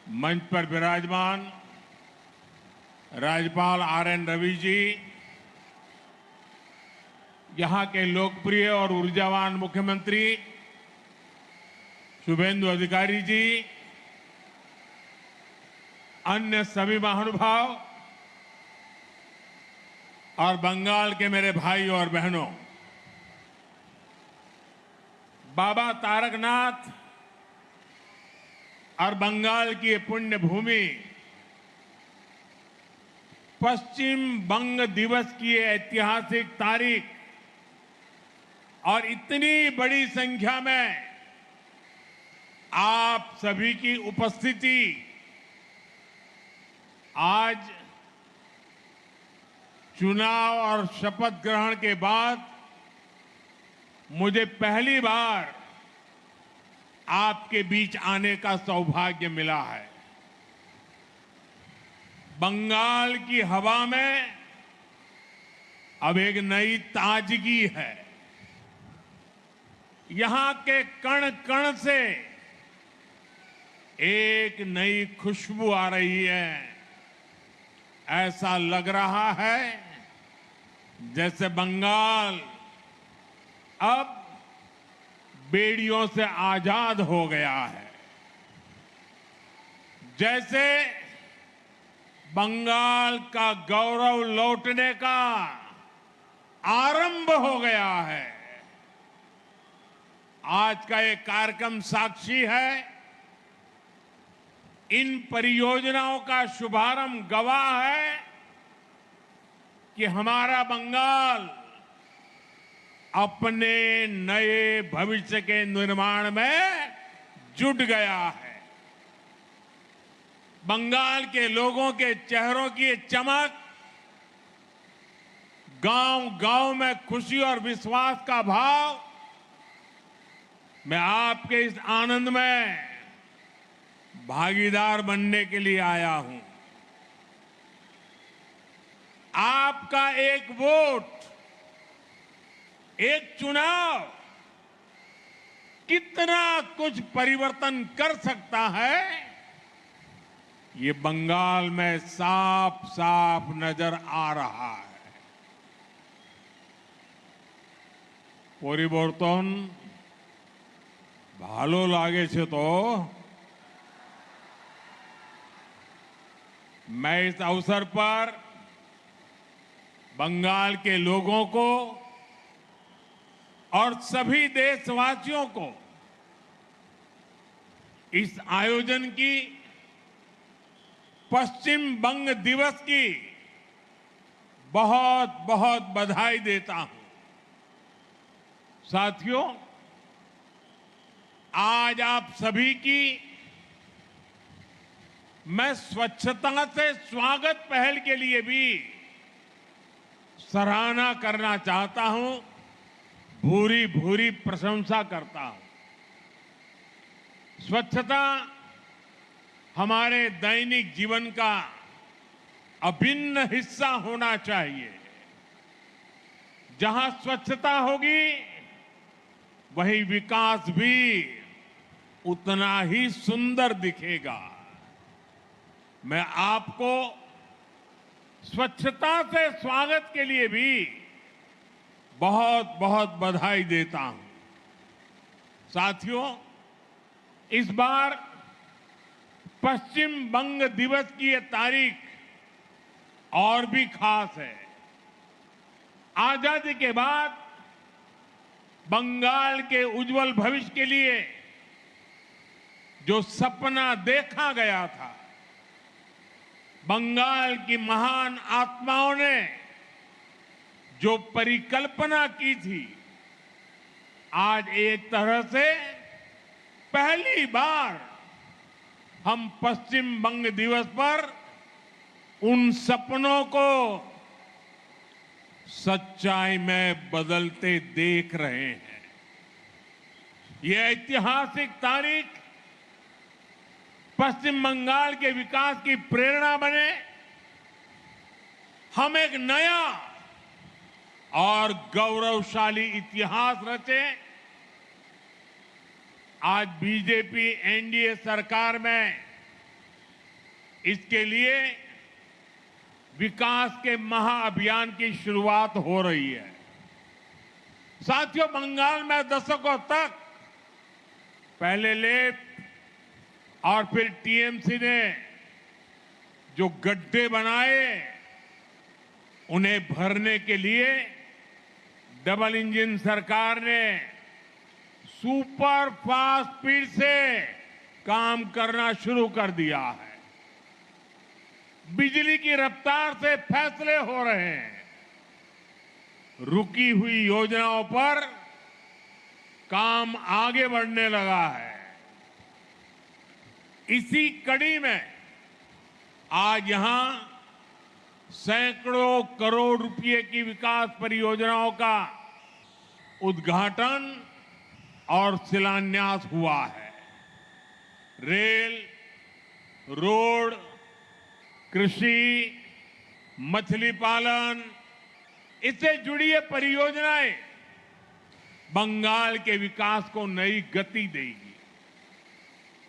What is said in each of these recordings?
मंच पर विराजमान राज्यपाल आर.एन. रवि जी, यहां के लोकप्रिय और ऊर्जावान मुख्यमंत्री शुभेंदु अधिकारी जी, अन्य सभी महानुभाव और बंगाल के मेरे भाई और बहनों, बाबा तारकनाथ और बंगाल की ये पुण्य भूमि पश्चिम बंग दिवस की ये ऐतिहासिक तारीख और इतनी बड़ी संख्या में आप सभी की उपस्थिति आज चुनाव और शपथ ग्रहण के बाद मुझे पहली बार आपके बीच आने का सौभाग्य मिला है। बंगाल की हवा में अब एक नई ताजगी है। यहां के कण कण से एक नई खुशबू आ रही है। ऐसा लग रहा है जैसे बंगाल अब बेड़ियों से आजाद हो गया है, जैसे बंगाल का गौरव लौटने का आरंभ हो गया है। आज का ये कार्यक्रम साक्षी है। इन परियोजनाओं का शुभारंभ गवाह है कि हमारा बंगाल अपने नए भविष्य के निर्माण में जुट गया है। बंगाल के लोगों के चेहरों की चमक, गांव-गांव में खुशी और विश्वास का भाव, मैं आपके इस आनंद में भागीदार बनने के लिए आया हूं। आपका एक वोट, एक चुनाव कितना कुछ परिवर्तन कर सकता है, ये बंगाल में साफ साफ नजर आ रहा है। পরিবর্তন ভালো লাগেছে तो मैं इस अवसर पर बंगाल के लोगों को और सभी देशवासियों को इस आयोजन की, पश्चिम बंग दिवस की बहुत बहुत बधाई देता हूं। साथियों, आज आप सभी की मैं स्वच्छता से स्वागत पहल के लिए भी सराहना करना चाहता हूं, भूरी भूरी प्रशंसा करता हूं। स्वच्छता हमारे दैनिक जीवन का अभिन्न हिस्सा होना चाहिए। जहां स्वच्छता होगी वहीं विकास भी उतना ही सुंदर दिखेगा। मैं आपको स्वच्छता से स्वागत के लिए भी बहुत बहुत बधाई देता हूं। साथियों, इस बार पश्चिम बंग दिवस की यह तारीख और भी खास है। आजादी के बाद बंगाल के उज्जवल भविष्य के लिए जो सपना देखा गया था, बंगाल की महान आत्माओं ने जो परिकल्पना की थी, आज एक तरह से पहली बार हम पश्चिम बंग दिवस पर उन सपनों को सच्चाई में बदलते देख रहे हैं। यह ऐतिहासिक तारीख पश्चिम बंगाल के विकास की प्रेरणा बने, हम एक नया और गौरवशाली इतिहास रचे। आज बीजेपी एनडीए सरकार में इसके लिए विकास के महाअभियान की शुरुआत हो रही है। साथियों, बंगाल में दशकों तक पहले लेफ्ट और फिर टीएमसी ने जो गड्ढे बनाए, उन्हें भरने के लिए डबल इंजन सरकार ने सुपर फास्ट स्पीड से काम करना शुरू कर दिया है। बिजली की रफ्तार से फैसले हो रहे हैं। रुकी हुई योजनाओं पर काम आगे बढ़ने लगा है। इसी कड़ी में आज यहां सैकड़ों करोड़ रुपए की विकास परियोजनाओं का उद्घाटन और शिलान्यास हुआ है। रेल, रोड, कृषि, मछली पालन, इससे जुड़ी ये परियोजनाएं बंगाल के विकास को नई गति देगी।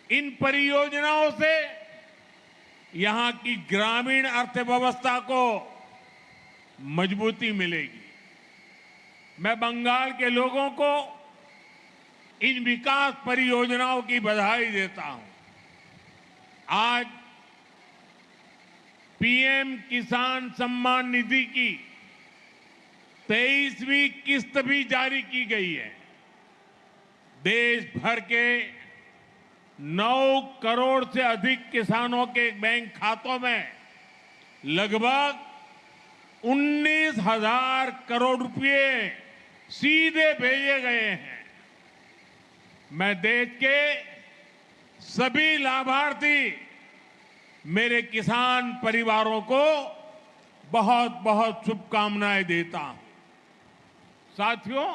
इन परियोजनाओं से यहां की ग्रामीण अर्थव्यवस्था को मजबूती मिलेगी। मैं बंगाल के लोगों को इन विकास परियोजनाओं की बधाई देता हूं। आज पीएम किसान सम्मान निधि की 23वीं किस्त भी जारी की गई है। देश भर के 9 करोड़ से अधिक किसानों के बैंक खातों में लगभग 19,000 करोड़ रुपए सीधे भेजे गए हैं। मैं देश के सभी लाभार्थी मेरे किसान परिवारों को बहुत बहुत शुभकामनाएं देता हूं। साथियों,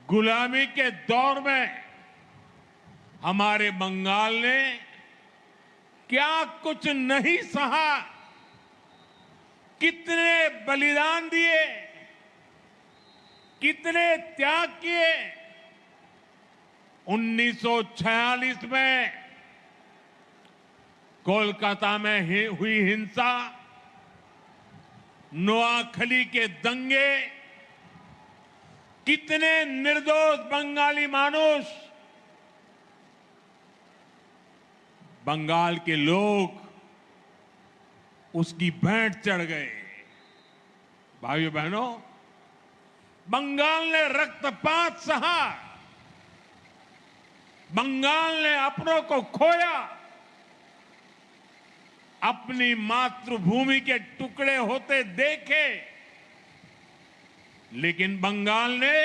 गुलामी के दौर में हमारे बंगाल ने क्या कुछ नहीं सहा, कितने बलिदान दिए, कितने त्याग किए। 1946 में कोलकाता में हुई हिंसा, नोआखली के दंगे, कितने निर्दोष बंगाली मानुष, बंगाल के लोग उसकी भेंट चढ़ गए। भाइयों बहनों, बंगाल ने रक्तपात सहा, बंगाल ने अपनों को खोया, अपनी मातृभूमि के टुकड़े होते देखे, लेकिन बंगाल ने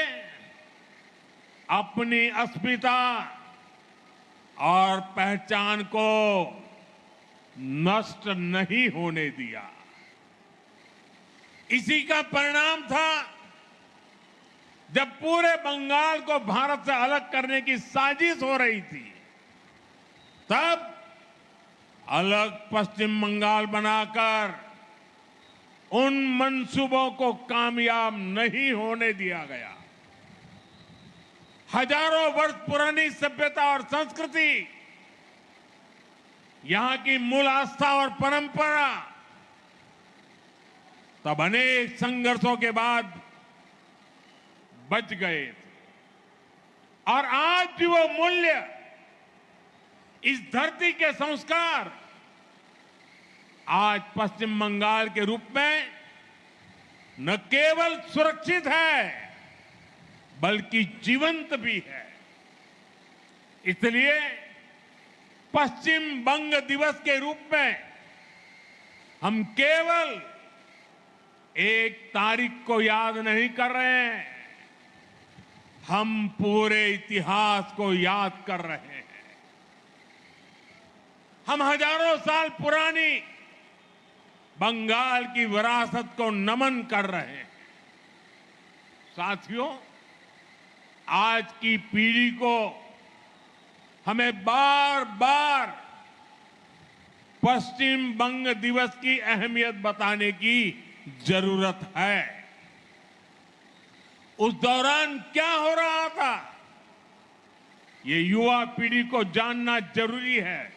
अपनी अस्मिता और पहचान को नष्ट नहीं होने दिया। इसी का परिणाम था जब पूरे बंगाल को भारत से अलग करने की साजिश हो रही थी, तब अलग पश्चिम बंगाल बनाकर उन मंसूबों को कामयाब नहीं होने दिया गया। हजारों वर्ष पुरानी सभ्यता और संस्कृति, यहां की मूल आस्था और परंपरा तब अनेक संघर्षों के बाद बच गए थे। और आज भी वो मूल्य, इस धरती के संस्कार आज पश्चिम बंगाल के रूप में न केवल सुरक्षित है बल्कि जीवंत भी है। इसलिए पश्चिम बंग दिवस के रूप में हम केवल एक तारीख को याद नहीं कर रहे हैं, हम पूरे इतिहास को याद कर रहे हैं। हम हजारों साल पुरानी बंगाल की विरासत को नमन कर रहे हैं। साथियों, आज की पीढ़ी को हमें बार बार पश्चिम बंग दिवस की अहमियत बताने की जरूरत है। उस दौरान क्या हो रहा था, ये युवा पीढ़ी को जानना जरूरी है।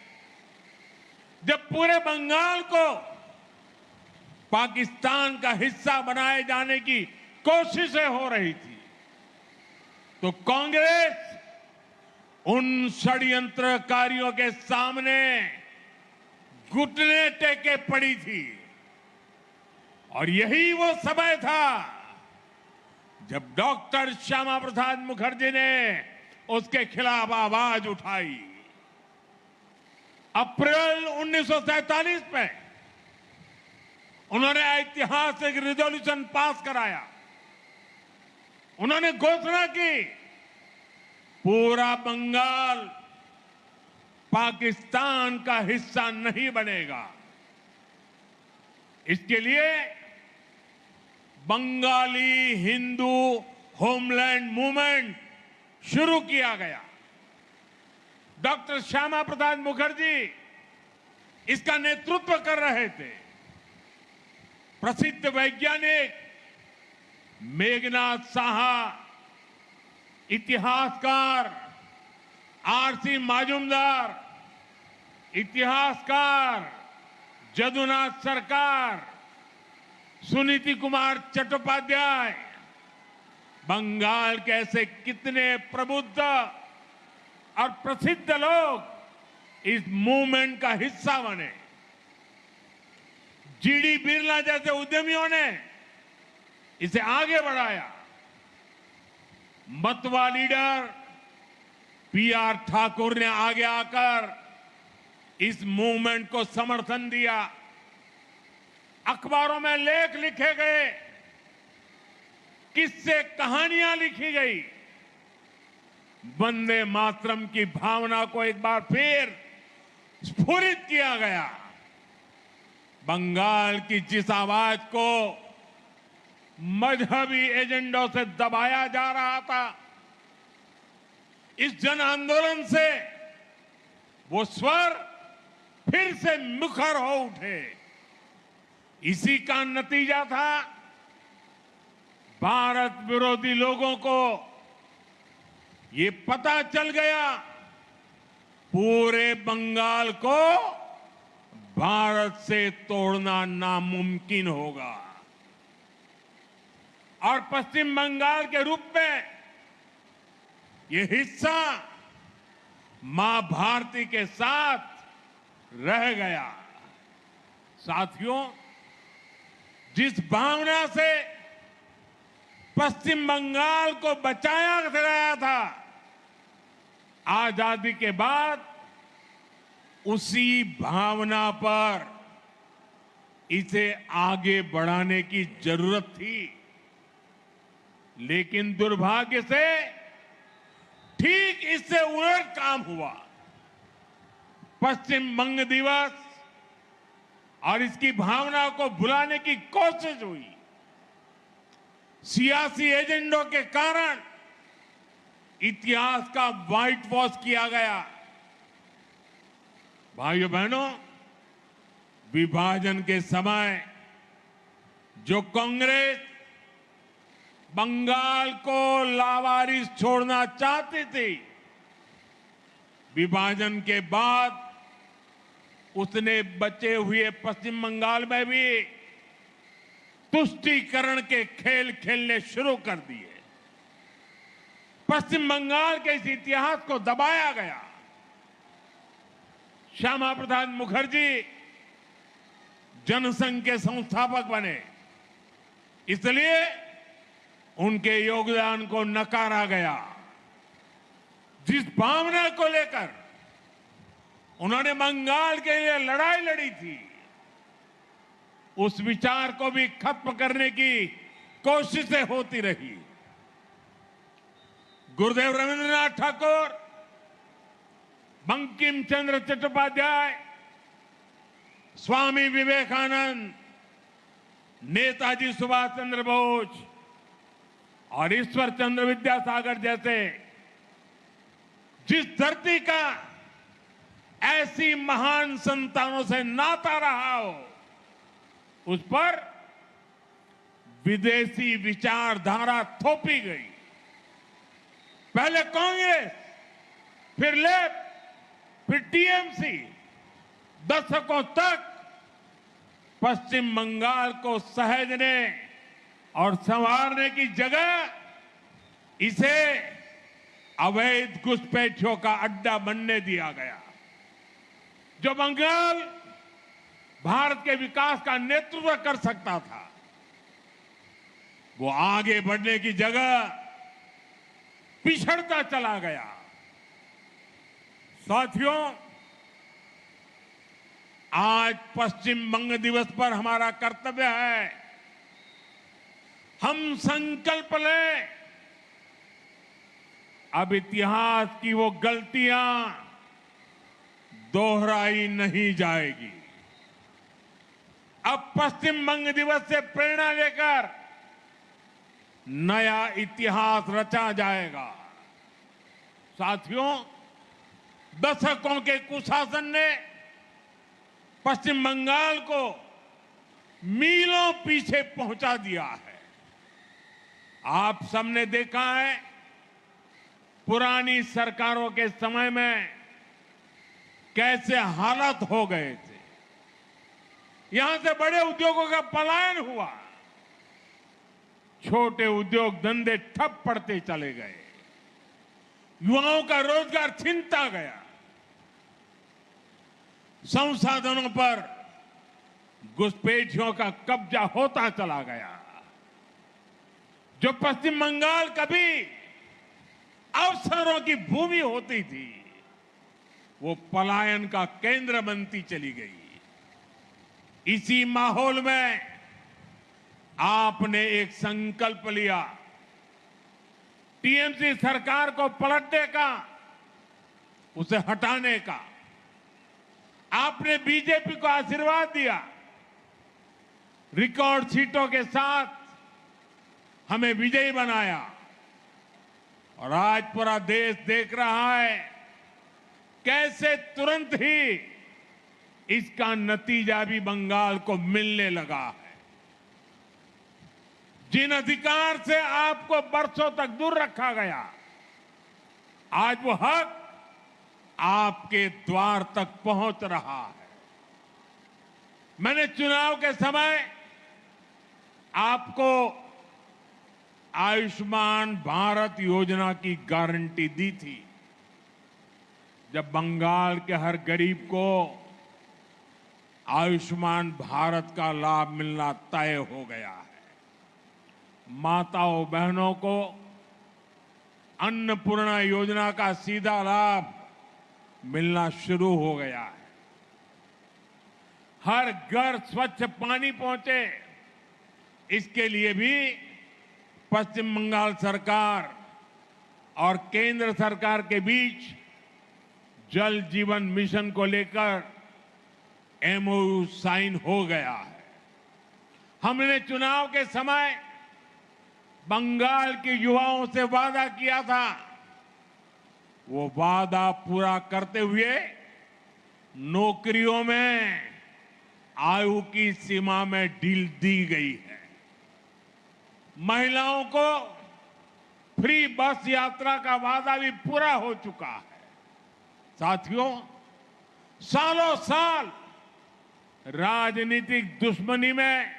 जब पूरे बंगाल को पाकिस्तान का हिस्सा बनाए जाने की कोशिशें हो रही थी, तो कांग्रेस उन षड्यंत्रकारियों के सामने घुटने टेके पड़ी थी। और यही वो समय था जब डॉक्टर श्यामा प्रसाद मुखर्जी ने उसके खिलाफ आवाज उठाई। अप्रैल 1947 में उन्होंने ऐतिहासिक रिजोल्यूशन पास कराया। उन्होंने घोषणा की पूरा बंगाल पाकिस्तान का हिस्सा नहीं बनेगा। इसके लिए बंगाली हिंदू होमलैंड मूवमेंट शुरू किया गया। डॉक्टर श्यामा प्रसाद मुखर्जी इसका नेतृत्व कर रहे थे। प्रसिद्ध वैज्ञानिक मेघनाथ साहा, इतिहासकार आरसी माजुमदार, इतिहासकार जदुनाथ सरकार, सुनीति कुमार चट्टोपाध्याय, बंगाल के ऐसे कितने प्रबुद्ध और प्रसिद्ध लोग इस मूवमेंट का हिस्सा बने। जीडी बिरला जैसे उद्यमियों ने इसे आगे बढ़ाया। मतवा लीडर पीआर ठाकुर ने आगे आकर इस मूवमेंट को समर्थन दिया। अखबारों में लेख लिखे गए, किस्से कहानियां लिखी गई। वंदे मातरम की भावना को एक बार फिर स्फुरित किया गया। बंगाल की जिस आवाज को मजहबी एजेंडों से दबाया जा रहा था, इस जन आंदोलन से वो स्वर फिर से मुखर हो उठे। इसी का नतीजा था भारत विरोधी लोगों को ये पता चल गया पूरे बंगाल को भारत से तोड़ना नामुमकिन होगा। और पश्चिम बंगाल के रूप में ये हिस्सा मां भारती के साथ रह गया। साथियों, जिस भावना से पश्चिम बंगाल को बचाया गया था, आजादी के बाद उसी भावना पर इसे आगे बढ़ाने की जरूरत थी। लेकिन दुर्भाग्य से ठीक इससे उलट काम हुआ। पश्चिम बंग दिवस और इसकी भावना को भुलाने की कोशिश हुई। सियासी एजेंडों के कारण इतिहास का व्हाइट वॉश किया गया। भाइयों बहनों, विभाजन के समय जो कांग्रेस बंगाल को लावारिस छोड़ना चाहती थी, विभाजन के बाद उसने बचे हुए पश्चिम बंगाल में भी तुष्टीकरण के खेल खेलने शुरू कर दिए। पश्चिम बंगाल के इस इतिहास को दबाया गया। श्यामा प्रसाद मुखर्जी जनसंघ के संस्थापक बने, इसलिए उनके योगदान को नकारा गया। जिस भावना को लेकर उन्होंने बंगाल के लिए लड़ाई लड़ी थी, उस विचार को भी खत्म करने की कोशिशें होती रही। गुरुदेव रविंद्रनाथ ठाकुर, बंकिम चंद्र चट्टोपाध्याय, स्वामी विवेकानंद, नेताजी सुभाष चंद्र बोस और ईश्वर चंद्र विद्यासागर जैसे जिस धरती का ऐसी महान संतानों से नाता रहा हो, उस पर विदेशी विचारधारा थोपी गई। पहले कांग्रेस, फिर लेफ्ट, फिर टीएमसी दशकों तक पश्चिम बंगाल को सहेजने और संवारने की जगह इसे अवैध घुसपैठियों का अड्डा बनने दिया गया। जो बंगाल भारत के विकास का नेतृत्व कर सकता था, वो आगे बढ़ने की जगह पिछड़ता चला गया। साथियों, आज पश्चिम बंग दिवस पर हमारा कर्तव्य है, हम संकल्प लें, अब इतिहास की वो गलतियां दोहराई नहीं जाएगी। अब पश्चिम बंग दिवस से प्रेरणा लेकर नया इतिहास रचा जाएगा। साथियों, दशकों के कुशासन ने पश्चिम बंगाल को मीलों पीछे पहुंचा दिया है। आप सबने देखा है, पुरानी सरकारों के समय में कैसे हालात हो गए थे। यहां से बड़े उद्योगों का पलायन हुआ, छोटे उद्योग धंधे ठप पड़ते चले गए, युवाओं का रोजगार छीनता गया, संसाधनों पर घुसपैठियों का कब्जा होता चला गया। जो पश्चिम बंगाल कभी अवसरों की भूमि होती थी, वो पलायन का केंद्र बनती चली गई। इसी माहौल में आपने एक संकल्प लिया, टीएमसी सरकार को पलटने का, उसे हटाने का। आपने बीजेपी को आशीर्वाद दिया, रिकॉर्ड सीटों के साथ हमें विजयी बनाया, और आज पूरा देश देख रहा है कैसे तुरंत ही इसका नतीजा भी बंगाल को मिलने लगा है। जिन अधिकार से आपको बरसों तक दूर रखा गया, आज वो हक आपके द्वार तक पहुंच रहा है। मैंने चुनाव के समय आपको आयुष्मान भारत योजना की गारंटी दी थी, जब बंगाल के हर गरीब को आयुष्मान भारत का लाभ मिलना तय हो गया है। माताओं बहनों को अन्नपूर्णा योजना का सीधा लाभ मिलना शुरू हो गया है। हर घर स्वच्छ पानी पहुंचे, इसके लिए भी पश्चिम बंगाल सरकार और केंद्र सरकार के बीच जल जीवन मिशन को लेकर एमओयू साइन हो गया है। हमने चुनाव के समय बंगाल के युवाओं से वादा किया था, वो वादा पूरा करते हुए नौकरियों में आयु की सीमा में ढील दी गई है। महिलाओं को फ्री बस यात्रा का वादा भी पूरा हो चुका है। साथियों, सालों साल राजनीतिक दुश्मनी में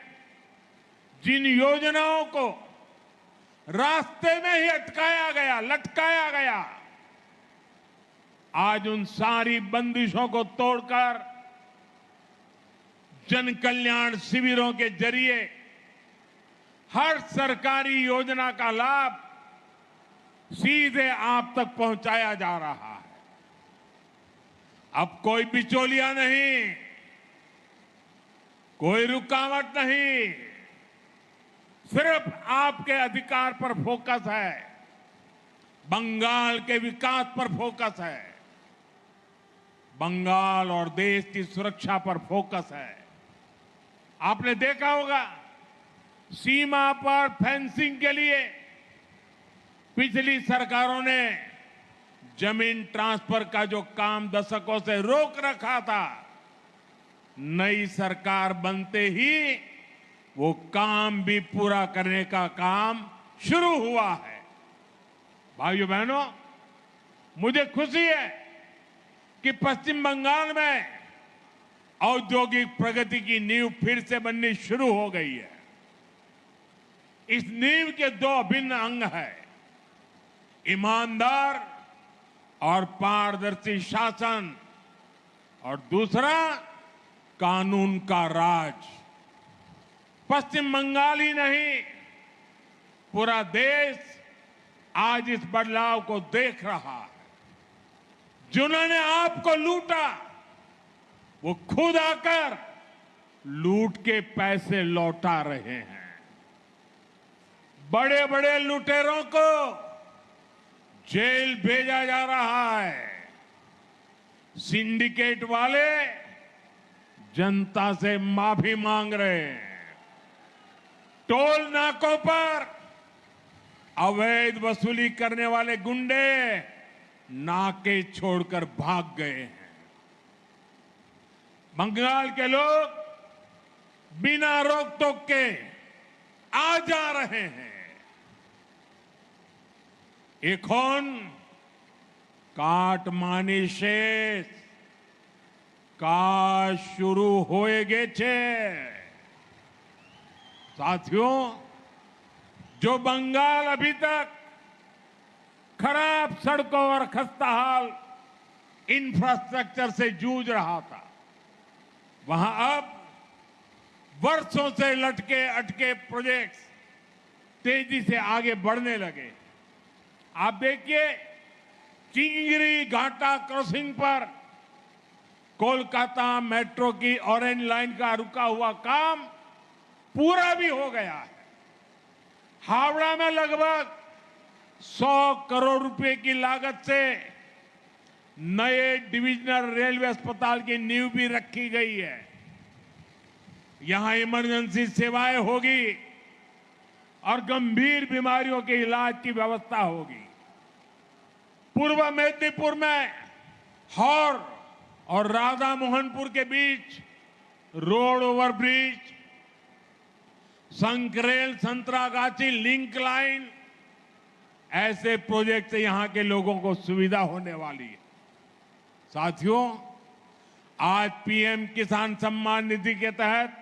जिन योजनाओं को रास्ते में ही अटकाया गया, लटकाया गया, आज उन सारी बंदिशों को तोड़कर जन कल्याण शिविरों के जरिए हर सरकारी योजना का लाभ सीधे आप तक पहुंचाया जा रहा है। अब कोई बिचौलिया नहीं, कोई रुकावट नहीं, सिर्फ आपके अधिकार पर फोकस है, बंगाल के विकास पर फोकस है, बंगाल और देश की सुरक्षा पर फोकस है। आपने देखा होगा, सीमा पर फेंसिंग के लिए पिछली सरकारों ने जमीन ट्रांसफर का जो काम दशकों से रोक रखा था, नई सरकार बनते ही वो काम भी पूरा करने का काम शुरू हुआ है। भाइयों बहनों, मुझे खुशी है कि पश्चिम बंगाल में औद्योगिक प्रगति की नींव फिर से बननी शुरू हो गई है। इस नींव के दो अभिन्न अंग हैं, ईमानदार और पारदर्शी शासन, और दूसरा कानून का राज। पश्चिम बंगाल ही नहीं, पूरा देश आज इस बदलाव को देख रहा है। जिन्होंने आपको लूटा वो खुद आकर लूट के पैसे लौटा रहे हैं। बड़े बड़े लुटेरों को जेल भेजा जा रहा है। सिंडिकेट वाले जनता से माफी मांग रहे हैं। टोल नाकों पर अवैध वसूली करने वाले गुंडे नाके छोड़कर भाग गए हैं। बंगाल के लोग बिना रोक टोक के आ जा रहे हैं। এখন কাটমানি শেষ, কাজ शुरू होए गेছে। साथियों, जो बंगाल अभी तक खराब सड़कों और खस्ताहाल इंफ्रास्ट्रक्चर से जूझ रहा था, वहां अब वर्षों से लटके अटके प्रोजेक्ट्स तेजी से आगे बढ़ने लगे। आप देखिए, चिंगरी घाटा क्रॉसिंग पर कोलकाता मेट्रो की ऑरेंज लाइन का रुका हुआ काम पूरा भी हो गया है। हावड़ा में लगभग 100 करोड़ रुपए की लागत से नए डिविजनल रेलवे अस्पताल की नींव भी रखी गई है। यहां इमरजेंसी सेवाएं होगी और गंभीर बीमारियों के इलाज की व्यवस्था होगी। पूर्व मेदिनीपुर में हौर और राधा मोहनपुर के बीच road overbridge, Sankrail Santragachi link line, ऐसे प्रोजेक्ट से यहां के लोगों को सुविधा होने वाली है। साथियों, आज पीएम किसान सम्मान निधि के तहत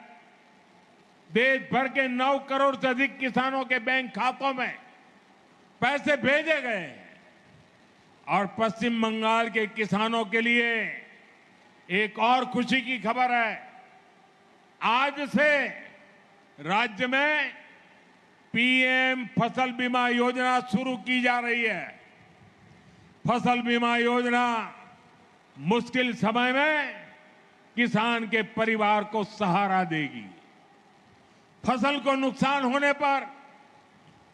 देश भर के 9 करोड़ से अधिक किसानों के बैंक खातों में पैसे भेजे गए हैं। और पश्चिम बंगाल के किसानों के लिए एक और खुशी की खबर है। आज से राज्य में पीएम फसल बीमा योजना शुरू की जा रही है। फसल बीमा योजना मुश्किल समय में किसान के परिवार को सहारा देगी। फसल को नुकसान होने पर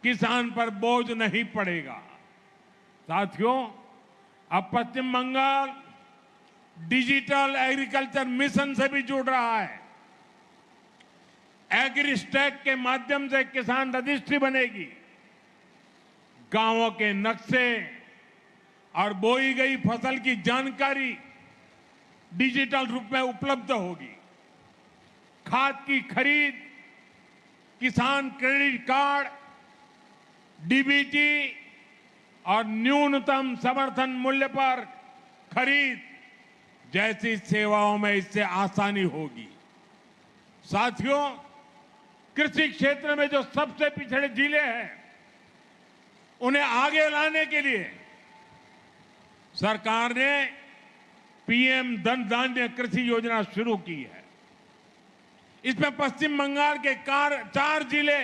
किसान पर बोझ नहीं पड़ेगा। साथियों, अब पश्चिम बंगाल डिजिटल एग्रीकल्चर मिशन से भी जुड़ रहा है। एग्रीस्टैक के माध्यम से किसान रजिस्ट्री बनेगी। गांवों के नक्शे और बोई गई फसल की जानकारी डिजिटल रूप में उपलब्ध होगी। खाद की खरीद, किसान क्रेडिट कार्ड, डीबीटी और न्यूनतम समर्थन मूल्य पर खरीद जैसी सेवाओं में इससे आसानी होगी। साथियों, कृषि क्षेत्र में जो सबसे पिछड़े जिले हैं, उन्हें आगे लाने के लिए सरकार ने पीएम धन धान्य कृषि योजना शुरू की है। इसमें पश्चिम बंगाल के 4 जिले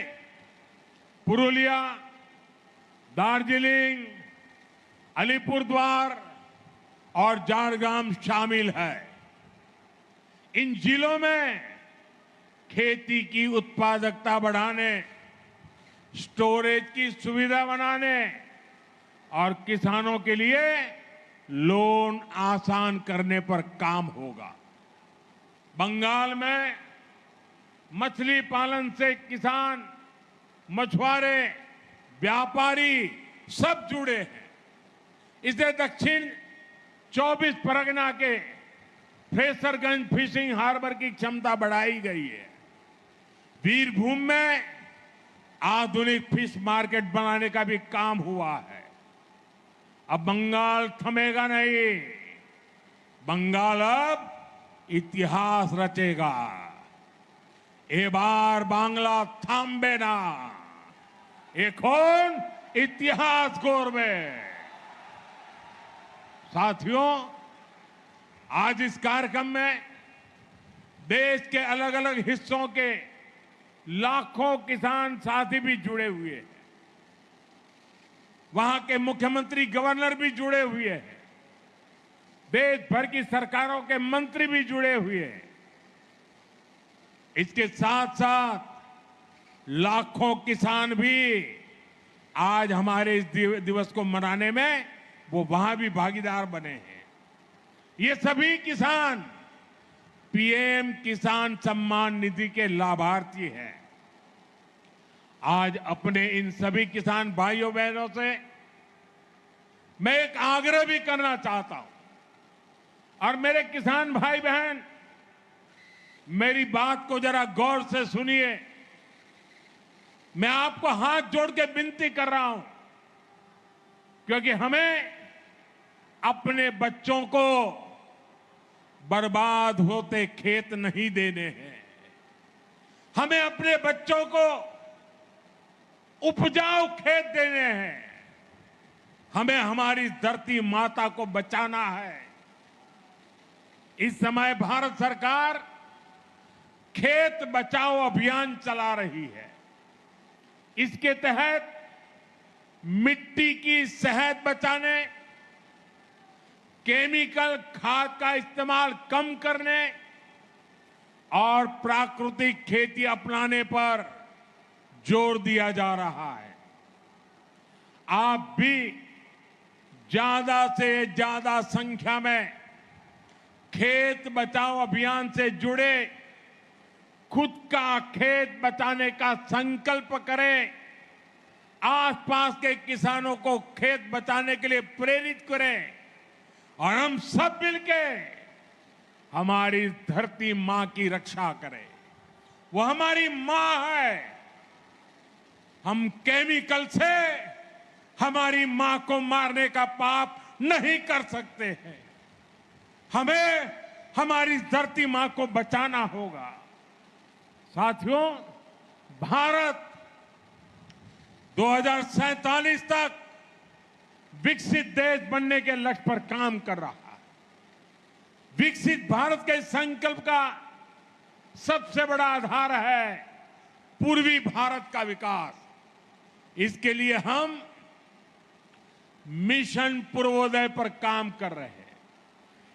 पुरुलिया, दार्जिलिंग, अलीपुरद्वार और झारग्राम शामिल है। इन जिलों में खेती की उत्पादकता बढ़ाने, स्टोरेज की सुविधा बनाने और किसानों के लिए लोन आसान करने पर काम होगा। बंगाल में मछली पालन से किसान, मछुआरे, व्यापारी सब जुड़े हैं। इससे दक्षिण 24 परगना के फ्रेसरगंज फिशिंग हार्बर की क्षमता बढ़ाई गई है। वीरभूम में आधुनिक फिश मार्केट बनाने का भी काम हुआ है। अब बंगाल थमेगा नहीं। बंगाल अब इतिहास रचेगा। এবার বাংলা থামবে না, এখন इतिहास गौरवे। साथियों, आज इस कार्यक्रम में देश के अलग अलग हिस्सों के लाखों किसान साथी भी जुड़े हुए हैं। वहां के मुख्यमंत्री, गवर्नर भी जुड़े हुए हैं। देश भर की सरकारों के मंत्री भी जुड़े हुए हैं। इसके साथ साथ लाखों किसान भी आज हमारे इस दिवस को मनाने में वो वहां भी भागीदार बने हैं। ये सभी किसान पीएम किसान सम्मान निधि के लाभार्थी हैं। आज अपने इन सभी किसान भाइयों बहनों से मैं एक आग्रह भी करना चाहता हूं, और मेरे किसान भाई बहन मेरी बात को जरा गौर से सुनिए। मैं आपको हाथ जोड़ के विनती कर रहा हूं, क्योंकि हमें अपने बच्चों को बर्बाद होते खेत नहीं देने हैं। हमें अपने बच्चों को उपजाऊ खेत देने हैं। हमें हमारी धरती माता को बचाना है। इस समय भारत सरकार खेत बचाओ अभियान चला रही है। इसके तहत मिट्टी की सेहत बचाने, केमिकल खाद का इस्तेमाल कम करने और प्राकृतिक खेती अपनाने पर जोर दिया जा रहा है। आप भी ज्यादा से ज्यादा संख्या में खेत बचाओ अभियान से जुड़े, खुद का खेत बचाने का संकल्प करें। आसपास के किसानों को खेत बचाने के लिए प्रेरित करें, और हम सब मिलके हमारी धरती मां की रक्षा करें। वो हमारी मां है। हम केमिकल से हमारी मां को मारने का पाप नहीं कर सकते हैं। हमें हमारी धरती मां को बचाना होगा। साथियों, भारत 2047 तक विकसित देश बनने के लक्ष्य पर काम कर रहा है। विकसित भारत के संकल्प का सबसे बड़ा आधार है पूर्वी भारत का विकास। इसके लिए हम मिशन पूर्वोदय पर काम कर रहे हैं।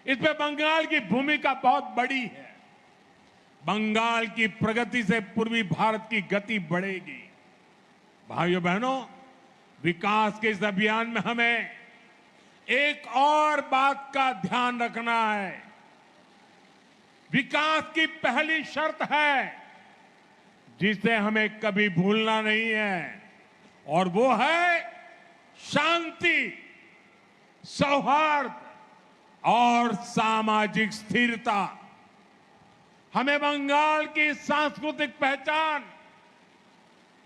इसमें बंगाल की भूमिका बहुत बड़ी है। बंगाल की प्रगति से पूर्वी भारत की गति बढ़ेगी। भाइयों बहनों, विकास के इस अभियान में हमें एक और बात का ध्यान रखना है। विकास की पहली शर्त है जिसे हमें कभी भूलना नहीं है, और वो है शांति, सौहार्द और सामाजिक स्थिरता। हमें बंगाल की सांस्कृतिक पहचान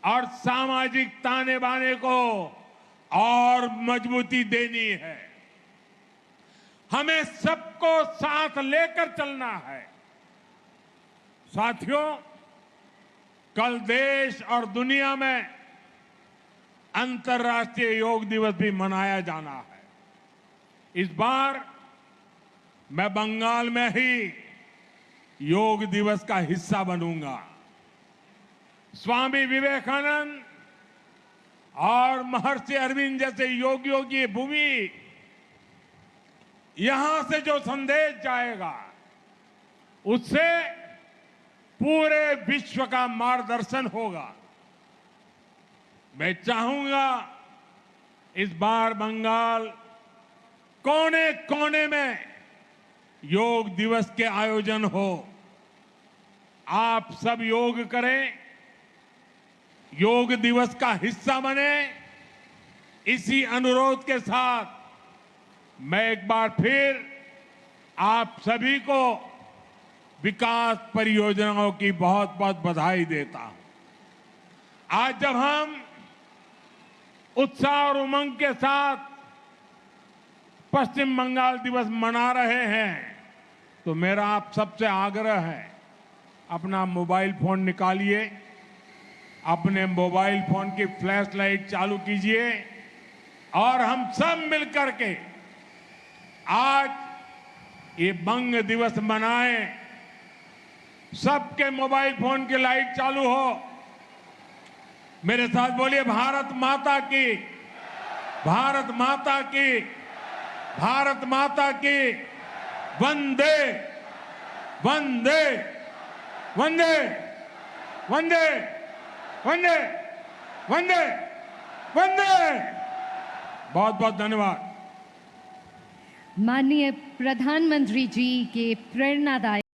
और सामाजिक ताने बाने को और मजबूती देनी है। हमें सबको साथ लेकर चलना है। साथियों, कल देश और दुनिया में अंतर्राष्ट्रीय योग दिवस भी मनाया जाना है। इस बार मैं बंगाल में ही योग दिवस का हिस्सा बनूंगा। स्वामी विवेकानंद और महर्षि अरविंद जैसे योगियों की भूमि, यहां से जो संदेश जाएगा उससे पूरे विश्व का मार्गदर्शन होगा। मैं चाहूंगा इस बार बंगाल कोने कोने में योग दिवस के आयोजन हो। आप सब योग करें, योग दिवस का हिस्सा बने। इसी अनुरोध के साथ मैं एक बार फिर आप सभी को विकास परियोजनाओं की बहुत बहुत बधाई देता हूं। आज जब हम उत्साह और उमंग के साथ पश्चिम बंगाल दिवस मना रहे हैं, तो मेरा आप सबसे आग्रह है, अपना मोबाइल फोन निकालिए, अपने मोबाइल फोन की फ्लैश लाइट चालू कीजिए और हम सब मिलकर के आज ये बंग दिवस मनाएं। सबके मोबाइल फोन की लाइट चालू हो। मेरे साथ बोलिए, भारत माता की, भारत माता की, भारत माता की, वंदे वंदे वंदे वंदे वंदे वंदे वंदे। बहुत बहुत धन्यवाद। माननीय प्रधानमंत्री जी के प्रेरणादायक